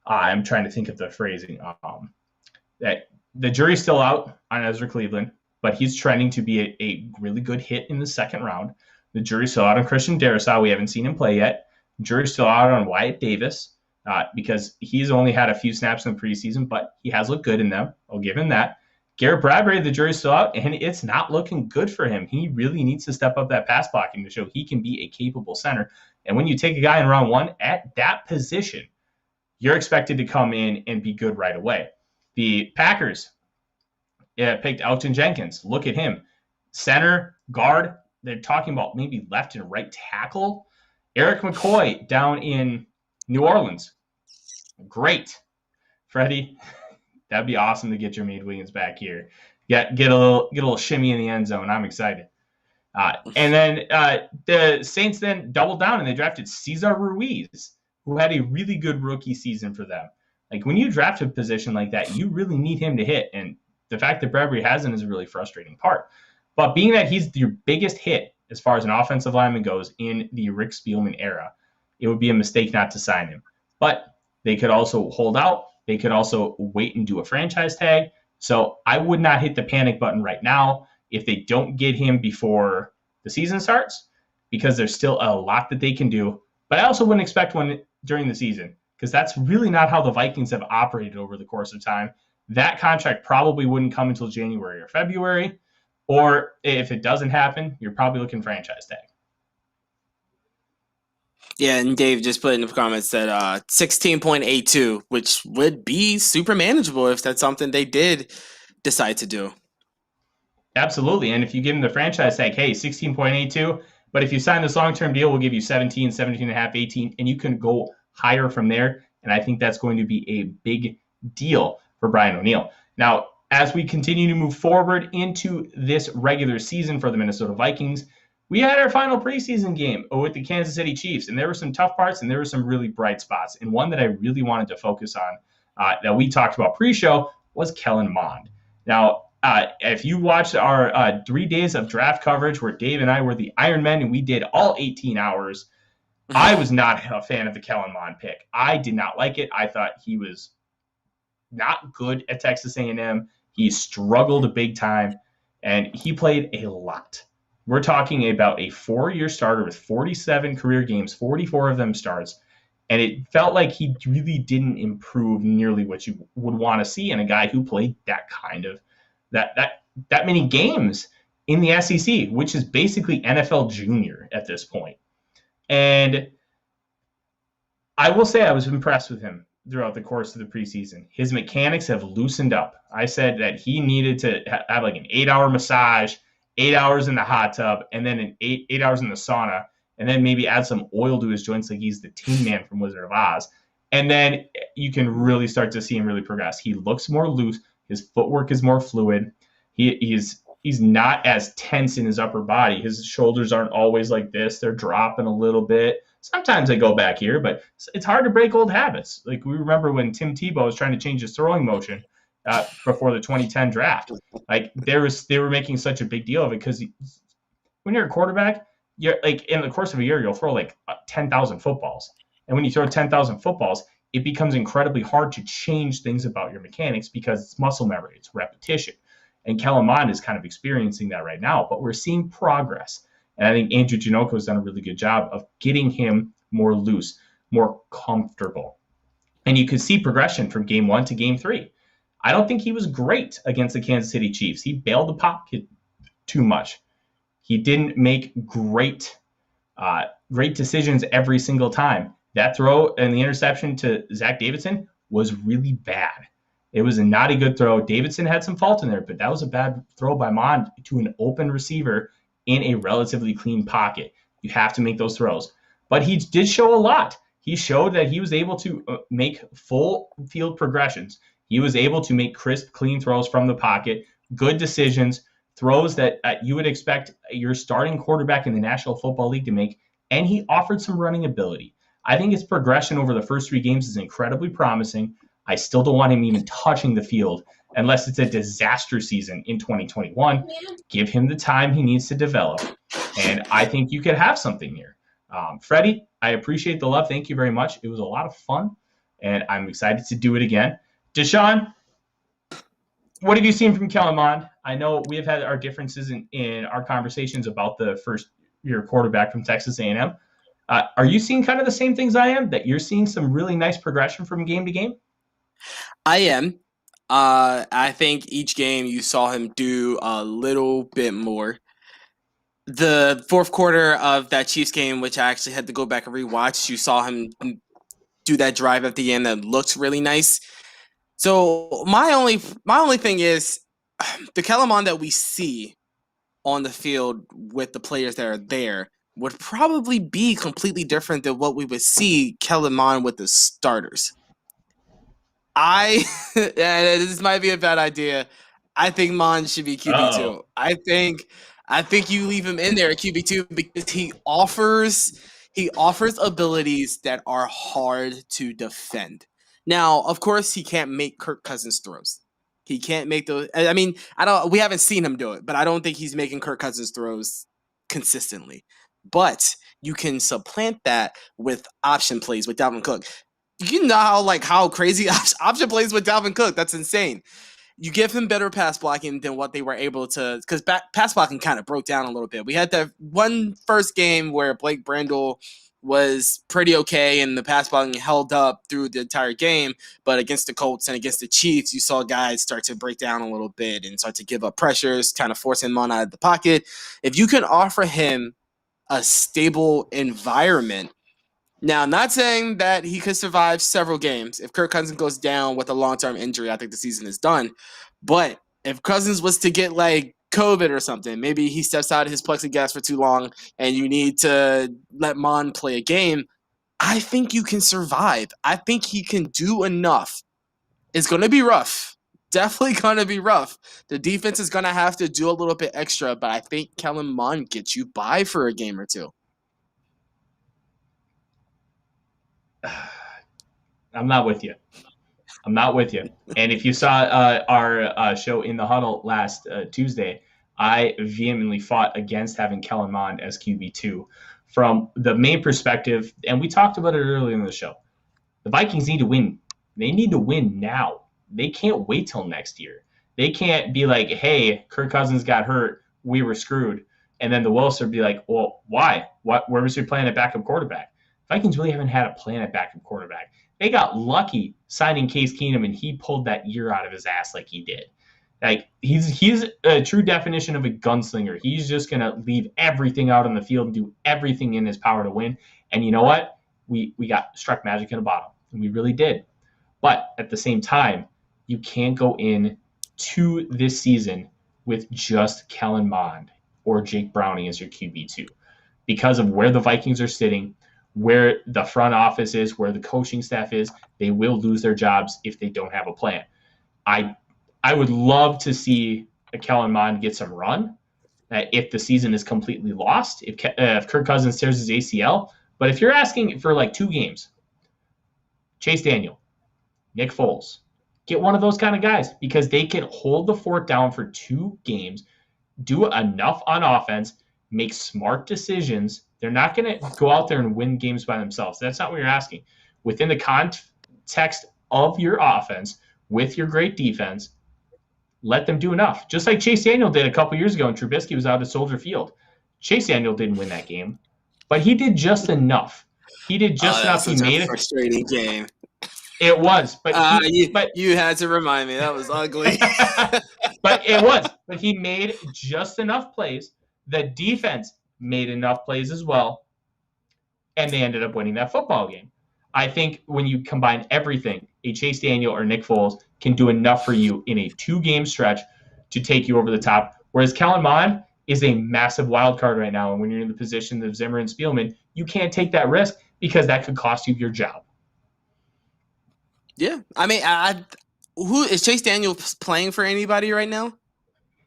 I'm trying to think of the phrasing, that the jury's still out on Ezra Cleveland, but he's trending to be a really good hit in the second round. The jury's still out on Christian Darrisaw. We haven't seen him play yet. The jury's still out on Wyatt Davis because he's only had a few snaps in the preseason, but he has looked good in them. I'll give him that. Garrett Bradbury, the jury's still out, and it's not looking good for him. He really needs to step up that pass blocking to show he can be a capable center. And when you take a guy in round 1 at that position, you're expected to come in and be good right away. The Packers picked Elton Jenkins. Look at him. Center, guard. They're talking about maybe left and right tackle. Eric McCoy down in New Orleans. Great. Freddie, that'd be awesome to get Jermaine Wiggins back here. Get a little shimmy in the end zone. I'm excited. And then the Saints then doubled down and they drafted Cesar Ruiz, who had a really good rookie season for them. Like when you draft a position like that, you really need him to hit. And the fact that Bradbury hasn't is a really frustrating part. But being that he's your biggest hit as far as an offensive lineman goes in the Rick Spielman era, it would be a mistake not to sign him. But they could also hold out. They could also wait and do a franchise tag. So I would not hit the panic button right now if they don't get him before the season starts, because there's still a lot that they can do. But I also wouldn't expect one during the season, because that's really not how the Vikings have operated over the course of time. That contract probably wouldn't come until January or February. Or if it doesn't happen, you're probably looking franchise tag. Yeah, and Dave just put in the comments that 16.82, which would be super manageable if that's something they did decide to do. Absolutely. And if you give him the franchise tag, hey, 16.82, but if you sign this long-term deal, we'll give you 17, 17.5, 18, and you can go higher from there. And I think that's going to be a big deal for Brian O'Neill. Now, as we continue to move forward into this regular season for the Minnesota Vikings, we had our final preseason game with the Kansas City Chiefs, and there were some tough parts and there were some really bright spots. And one that I really wanted to focus on that we talked about pre-show was Kellen Mond. Now, if you watched our 3 days of draft coverage where Dave and I were the Iron Men and we did all 18 hours, I was not a fan of the Kellen Mond pick. I did not like it. I thought he was not good at Texas A&M. He struggled big time, and he played a lot. We're talking about a 4-year starter with 47 career games, 44 of them starts, and it felt like he really didn't improve nearly what you would want to see in a guy who played that kind of that many games in the SEC, which is basically NFL junior at this point. And I will say I was impressed with him throughout the course of the preseason. His mechanics have loosened up. I said that he needed to have like an 8-hour massage, 8 hours in the hot tub, and then an 8 hours in the sauna, and then maybe add some oil to his joints like he's the Tin Man from Wizard of Oz. And then you can really start to see him really progress. He looks more loose. His footwork is more fluid. He's not as tense in his upper body. His shoulders aren't always like this. They're dropping a little bit. Sometimes they go back here, but it's hard to break old habits. Like we remember when Tim Tebow was trying to change his throwing motion before the 2010 draft. Like they were making such a big deal of it because when you're a quarterback, you're like in the course of a year you'll throw like 10,000 footballs, and when you throw 10,000 footballs, it becomes incredibly hard to change things about your mechanics because it's muscle memory, it's repetition. And Kellen Mond is kind of experiencing that right now, but we're seeing progress. And I think Andrew Janocko has done a really good job of getting him more loose, more comfortable. And you could see progression from game 1 to game 3. I don't think he was great against the Kansas City Chiefs. He bailed the pocket too much. He didn't make great decisions every single time. That throw and the interception to Zach Davidson was really bad. It was not a good throw. Davidson had some fault in there, but that was a bad throw by Mond to an open receiver in a relatively clean pocket. You have to make those throws. But he did show a lot. He showed that he was able to make full field progressions. He was able to make crisp, clean throws from the pocket, good decisions, throws that you would expect your starting quarterback in the National Football League to make, and he offered some running ability. I think his progression over the first 3 games is incredibly promising. I still don't want him even touching the field unless it's a disaster season in 2021. Give him the time he needs to develop, and I think you could have something here. Freddie, I appreciate the love. Thank you very much. It was a lot of fun, and I'm excited to do it again. Deshawn, what have you seen from Kellen Mond? I know we have had our differences in our conversations about the first-year quarterback from Texas A&M. Are you seeing kind of the same things I am, that you're seeing some really nice progression from game to game? I am. I think each game you saw him do a little bit more. The fourth quarter of that Chiefs game, which I actually had to go back and rewatch, you saw him do that drive at the end that looked really nice. So my only thing is the Kellen Mond that we see on the field with the players that are there would probably be completely different than what we would see Kellen Mond with the starters. And this might be a bad idea. I think Mond should be QB2. I think you leave him in there at QB2 because he offers abilities that are hard to defend. Now, of course, he can't make Kirk Cousins throws. He can't make those. I mean, we haven't seen him do it, but I don't think he's making Kirk Cousins throws consistently. But you can supplant that with option plays with Dalvin Cook. You know how crazy option plays with Dalvin Cook. That's insane. You give him better pass blocking than what they were able to, because pass blocking kind of broke down a little bit. We had that one first game where Blake Brandel was pretty okay and the pass blocking held up through the entire game, but against the Colts and against the Chiefs, you saw guys start to break down a little bit and start to give up pressures, kind of forcing him on out of the pocket. If you can offer him a stable environment, now, I'm not saying that he could survive several games. If Kirk Cousins goes down with a long-term injury, I think the season is done. But if Cousins was to get like COVID or something, maybe he steps out of his plexiglass for too long and you need to let Mond play a game, I think you can survive. I think he can do enough. It's going to be rough. Definitely going to be rough. The defense is going to have to do a little bit extra, but I think Kellen Mond gets you by for a game or two. I'm not with you. And if you saw our show In the Huddle last Tuesday, I vehemently fought against having Kellen Mond as QB2 from the main perspective, and we talked about it earlier in the show. The Vikings need to win. They need to win now. They can't wait till next year. They can't be like, hey, Kirk Cousins got hurt, we were screwed. And then the Wolves would be like, well, why? Where was we playing at backup quarterback? Vikings really haven't had a plan at backup quarterback. They got lucky signing Case Keenum, and he pulled that year out of his ass like he did. Like he's a true definition of a gunslinger. He's just gonna leave everything out on the field and do everything in his power to win. And you know what? We got struck magic in a bottle, and we really did. But at the same time, you can't go in to this season with just Kellen Mond or Jake Browning as your QB2 because of where the Vikings are sitting, where the front office is, where the coaching staff is. They will lose their jobs if they don't have a plan. I would love to see a Kellen Mond get some run if the season is completely lost, if Kirk Cousins tears his ACL. But if you're asking for like 2 games, Chase Daniel, Nick Foles, get one of those kind of guys because they can hold the fort down for 2 games, do enough on offense, make smart decisions. They're not going to go out there and win games by themselves. That's not what you're asking. Within the context of your offense, with your great defense, let them do enough. Just like Chase Daniel did a couple years ago when Trubisky was out at Soldier Field. Chase Daniel didn't win that game, but he did just enough. He did just enough. He made a frustrating game. It was, but you had to remind me. That was ugly. But it was. But he made just enough plays. The defense made enough plays as well, and they ended up winning that football game. I think when you combine everything, a Chase Daniel or Nick Foles can do enough for you in a 2-game stretch to take you over the top, whereas Kellen Mond is a massive wild card right now, and when you're in the position of Zimmer and Spielman, you can't take that risk because that could cost you your job. Yeah, I mean, who is Chase Daniel playing for anybody right now?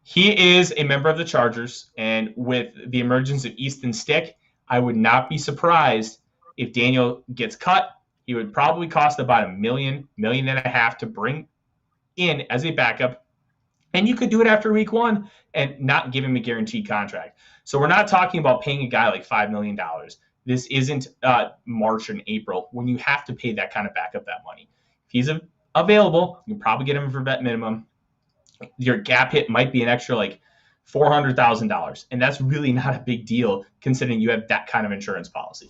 He is a member of the Chargers, and with the emergence of Easton Stick, I would not be surprised if Daniel gets cut. He would probably cost about $1 million, $1.5 million to bring in as a backup, and you could do it after week 1 and not give him a guaranteed contract. So we're not talking about paying a guy like $5 million. This isn't March and April when you have to pay that kind of backup that money. If he's available, you can probably get him for vet minimum. Your gap hit might be an extra like $400,000, and that's really not a big deal considering you have that kind of insurance policy.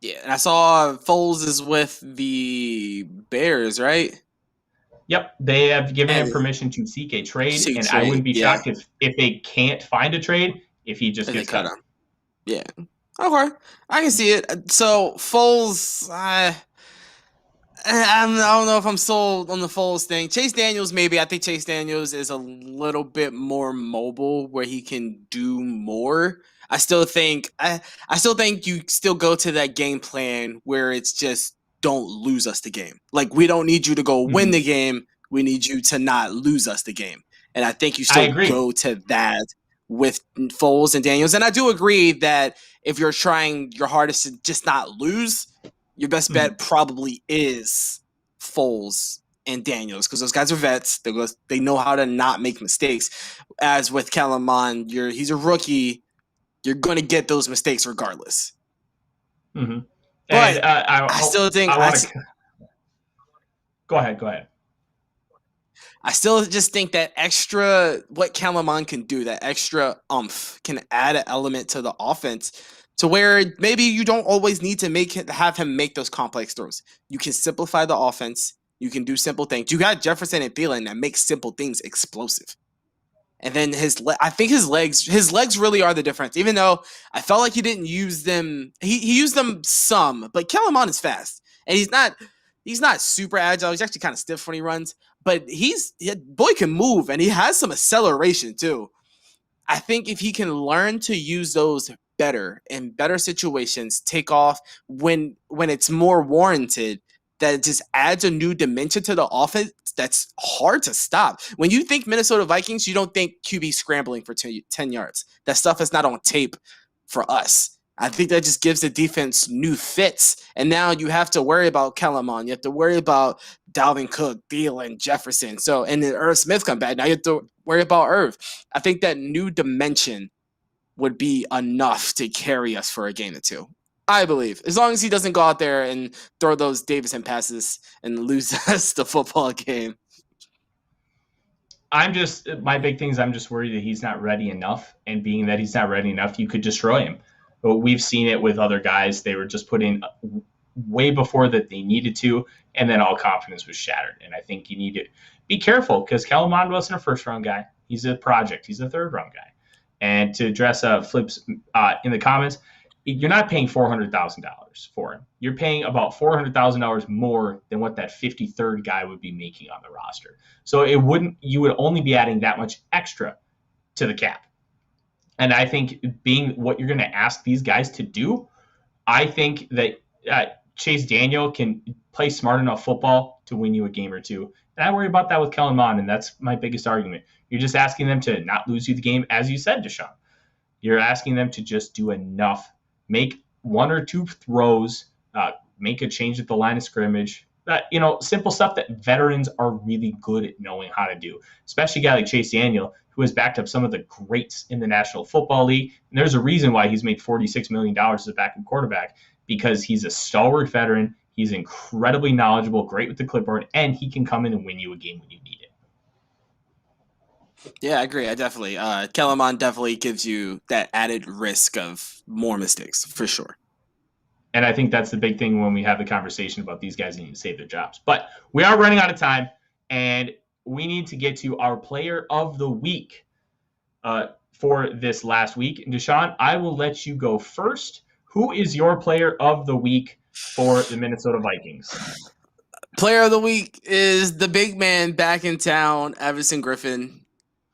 Yeah, and I saw Foles is with the Bears, right? Yep, they have given him permission to seek a trade, I wouldn't be shocked if they can't find a trade if he just gets cut. Yeah, okay, I can see it. So Foles, I don't know if I'm sold on the Foles thing. Chase Daniels, maybe. I think Chase Daniels is a little bit more mobile where he can do more. I still think you still go to that game plan where it's just don't lose us the game. Like, we don't need you to go win the game. We need you to not lose us the game. And I think you still go to that with Foles and Daniels. And I do agree that if you're trying your hardest to just not lose, your best bet probably is Foles and Daniels, because those guys are vets. They know how to not make mistakes. As with Kellen Mond, he's a rookie. You're going to get those mistakes regardless. Mm-hmm. But I still think... Go ahead. I still just think that what Kellen Mond can do, that extra oomph, can add an element to the offense to where maybe you don't always need to have him make those complex throws. You can simplify the offense. You can do simple things. You got Jefferson and Thielen that make simple things explosive. And then I think his legs really are the difference. Even though I felt like he didn't use them, he used them some. But Kellen Mond is fast, and he's not super agile. He's actually kind of stiff when he runs. But boy can move, and he has some acceleration too. I think if he can learn to use those better in better situations, take off when it's more warranted, that just adds a new dimension to the offense that's hard to stop. When you think Minnesota Vikings, you don't think QB scrambling for 10 yards. That stuff is not on tape for us. I think that just gives the defense new fits. And now you have to worry about Kellen Mond. You have to worry about Dalvin Cook, Thielen, Jefferson. And then Irv Smith come back. Now you have to worry about Irv. I think that new dimension would be enough to carry us for a game or two. I believe. As long as he doesn't go out there and throw those Davison passes and lose us the football game. My big thing is I'm just worried that he's not ready enough. And being that he's not ready enough, you could destroy him. But we've seen it with other guys. They were just put in way before that they needed to, and then all confidence was shattered. And I think you need to be careful because Kellen Mond wasn't a first-round guy. He's a project. He's a third-round guy. And to address Flips in the comments, you're not paying $400,000 for him. You're paying about $400,000 more than what that 53rd guy would be making on the roster. So you would only be adding that much extra to the cap. And I think being what you're going to ask these guys to do, I think that Chase Daniel can play smart enough football to win you a game or two. And I worry about that with Kellen Mond, and that's my biggest argument. You're just asking them to not lose you the game, as you said, Deshawn. You're asking them to just do enough. Make one or two throws, make a change at the line of scrimmage. Simple stuff that veterans are really good at knowing how to do, especially a guy like Chase Daniel, who has backed up some of the greats in the National Football League. And there's a reason why he's made $46 million as a backup quarterback, because he's a stalwart veteran. He's incredibly knowledgeable, great with the clipboard, and he can come in and win you a game when you need it. Yeah, I agree. I definitely. Kellen Mond definitely gives you that added risk of more mistakes, for sure. And I think that's the big thing when we have the conversation about these guys needing to save their jobs. But we are running out of time, and we need to get to our player of the week for this last week. And Deshawn, I will let you go first. Who is your player of the week for the Minnesota Vikings? Player of the week is the big man back in town, Everson Griffen,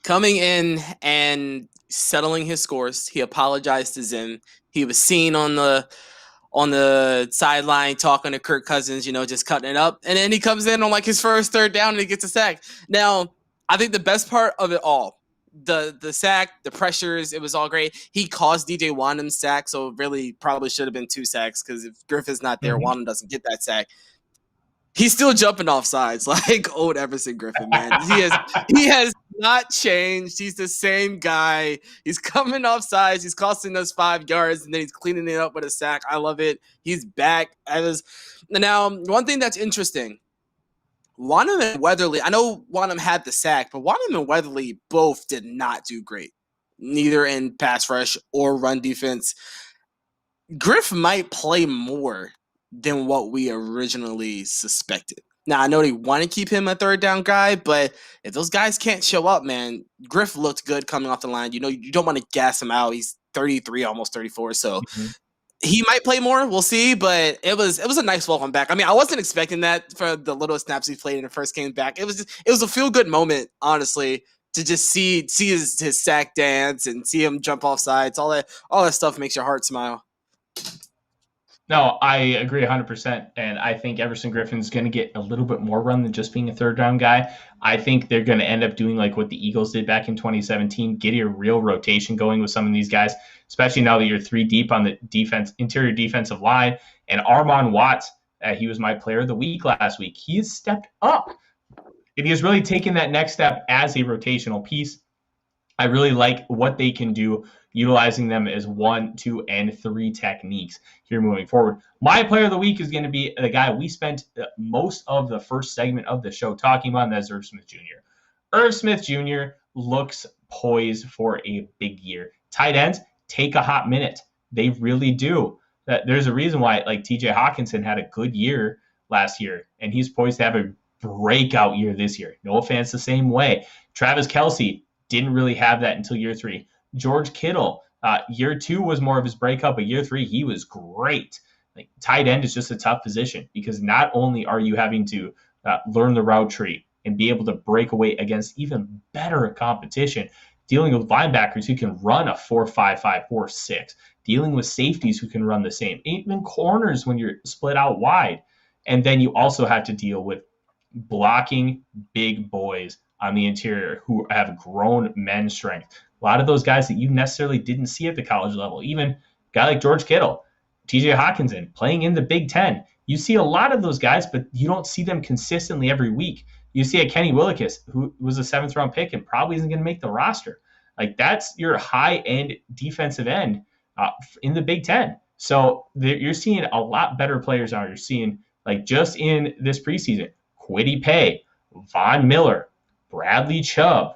coming in and settling his scores. He apologized to Zim. He was seen on the sideline talking to Kirk Cousins, just cutting it up. And then he comes in on his first third down and he gets a sack. Now, I think the best part of it all, the sack, the pressures, it was all great. He caused DJ Wonnum's sack, so really probably should have been 2 sacks because if Griffin's not there, Wonnum doesn't get that sack. He's still jumping off sides like old Everson Griffen, man. He has not changed. He's the same guy. He's coming off sides. He's costing us 5 yards, and then he's cleaning it up with a sack. I love it. He's back. Now, one thing that's interesting, Wonnum and Weatherly, I know Wonnum had the sack, but Wonnum and Weatherly both did not do great, neither in pass rush or run defense. Griff might play more than what we originally suspected. Now, I know they want to keep him a third down guy, but if those guys can't show up, man, Griff looked good coming off the line. You don't want to gas him out. He's 33, almost 34, so he might play more. We'll see, but it was a nice welcome back. I mean, I wasn't expecting that for the little snaps he played in the first game back. It was a feel-good moment, honestly, to just see his sack dance and see him jump off sides. All that stuff makes your heart smile. No, I agree 100%, and I think Everson Griffin's going to get a little bit more run than just being a third-down guy. I think they're going to end up doing like what the Eagles did back in 2017, getting a real rotation going with some of these guys, especially now that you're 3 deep on the interior defensive line. And Armon Watts, He was my player of the week last week. He has stepped up. And he has really taken that next step as a rotational piece. I really like what they can do, utilizing them as 1, 2, and 3 techniques here moving forward. My player of the week is going to be the guy we spent most of the first segment of the show talking about, and that's Irv Smith Jr. Irv Smith Jr. looks poised for a big year. Tight ends take a hot minute. They really do. There's a reason why, like, TJ Hawkinson had a good year last year, and he's poised to have a breakout year this year. Noah Fant's the same way. Travis Kelce didn't really have that until year 3. George Kittle, year 2 was more of his breakup, but year 3 he was great. Like, tight end is just a tough position because not only are you having to learn the route tree and be able to break away against even better competition, dealing with linebackers who can run a 4.55, 4.6, dealing with safeties who can run the same, even corners when you're split out wide. And then you also have to deal with blocking big boys on the interior who have grown men strength. A lot of those guys that you necessarily didn't see at the college level, even a guy like George Kittle, TJ Hawkinson playing in the Big Ten. You see a lot of those guys, but you don't see them consistently every week. You see a Kenny Willekes, who was a 7th round pick and probably isn't going to make the roster. Like, that's your high-end defensive end in the Big Ten. So you're seeing a lot better players now. You're seeing, like, just in this preseason, Kwity Paye, Von Miller, Bradley Chubb,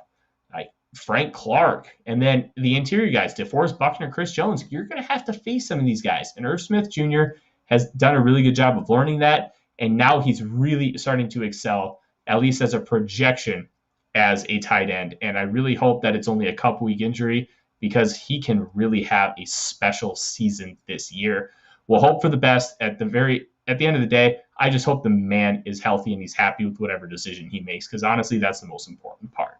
Frank Clark, and then the interior guys, DeForest Buckner, Chris Jones. You're going to have to face some of these guys. And Irv Smith Jr. has done a really good job of learning that, and now he's really starting to excel, at least as a projection as a tight end. And I really hope that it's only a couple-week injury because he can really have a special season this year. We'll hope for the best at the end of the day. I just hope the man is healthy and he's happy with whatever decision he makes, because honestly, that's the most important part.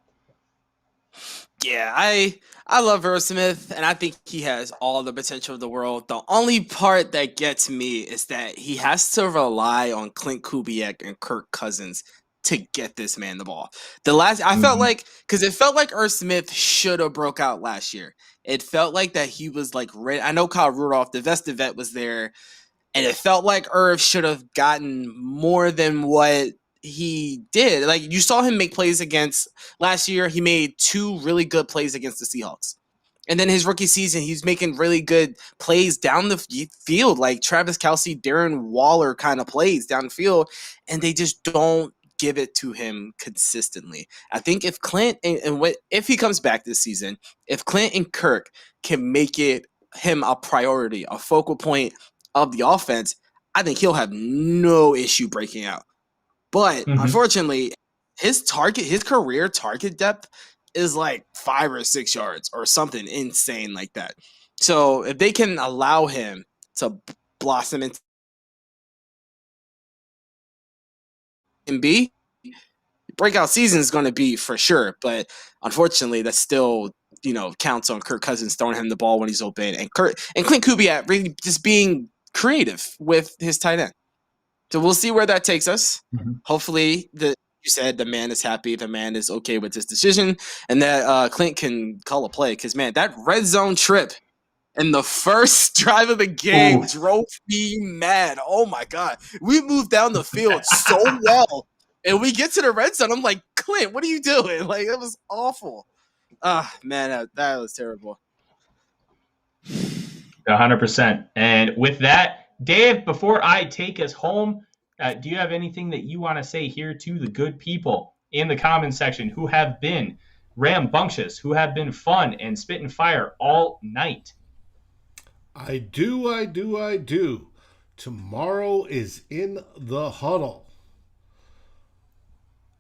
Yeah, I love Irv Smith, and I think he has all the potential of the world. The only part that gets me is that he has to rely on Clint Kubiak and Kirk Cousins to get this man the ball. I felt like, because it felt like Irv Smith should have broke out last year. It felt like that he was like ready. I know Kyle Rudolph, the vested vet, was there, and it felt like Irv should have gotten more than what he did. Like, you saw him make plays against last year. He made 2 really good plays against the Seahawks. And then his rookie season, he's making really good plays down the field, like Travis Kelce, Darren Waller kind of plays down the field, and they just don't give it to him consistently. I think if Clint if he comes back this season, if Clint and Kirk can make it him a priority, a focal point of the offense, I think he'll have no issue breaking out. But unfortunately, his career target depth is like 5 or 6 yards or something insane like that. So if they can allow him to blossom into MB, breakout season is going to be for sure. But unfortunately, that still, counts on Kirk Cousins throwing him the ball when he's open, and Clint Kubiak really just being creative with his tight end. So we'll see where that takes us. Hopefully, you said the man is happy, the man is okay with this decision, and that Clint can call a play. Because, man, that red zone trip in the first drive of the game drove me mad. Oh, my God. We moved down the field so well, and we get to the red zone. I'm like, Clint, what are you doing? Like, it was awful. Man, that was terrible. 100%. And with that, Dave, before I take us home, do you have anything that you want to say here to the good people in the comments section who have been rambunctious, who have been fun and spit and fire all night? I do. Tomorrow is in the huddle.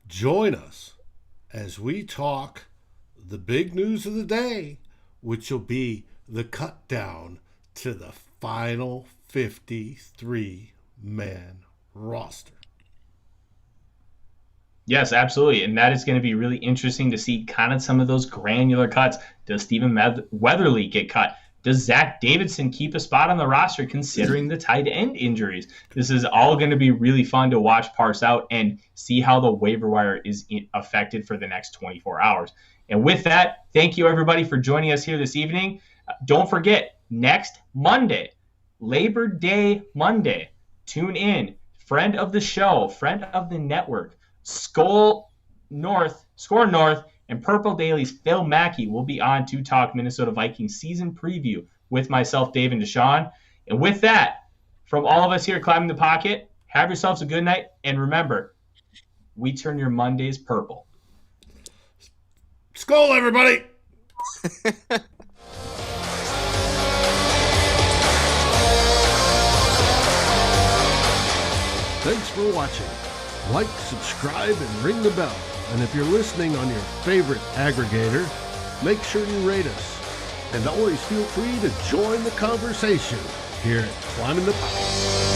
Join us as we talk the big news of the day, which will be the cut down to the final 53-man roster. Yes, absolutely. And that is going to be really interesting to see kind of some of those granular cuts. Does Stephen Weatherly get cut? Does Zach Davidson keep a spot on the roster considering the tight end injuries? This is all going to be really fun to watch parse out and see how the waiver wire is affected for the next 24 hours. And with that, thank you everybody for joining us here this evening. Don't forget, next Monday, Labor Day Monday, tune in friend of the show, friend of the network, Score North, and Purple Daily's Phil Mackey will be on to talk Minnesota Vikings season preview with myself, Dave, and Deshawn. And with that, from all of us here at Climbing the Pocket, have yourselves a good night. And remember, we turn your Mondays purple. Skol, everybody! Thanks for watching. Like, subscribe, and ring the bell. And if you're listening on your favorite aggregator, make sure you rate us. And always feel free to join the conversation here at Climbing the Pocket.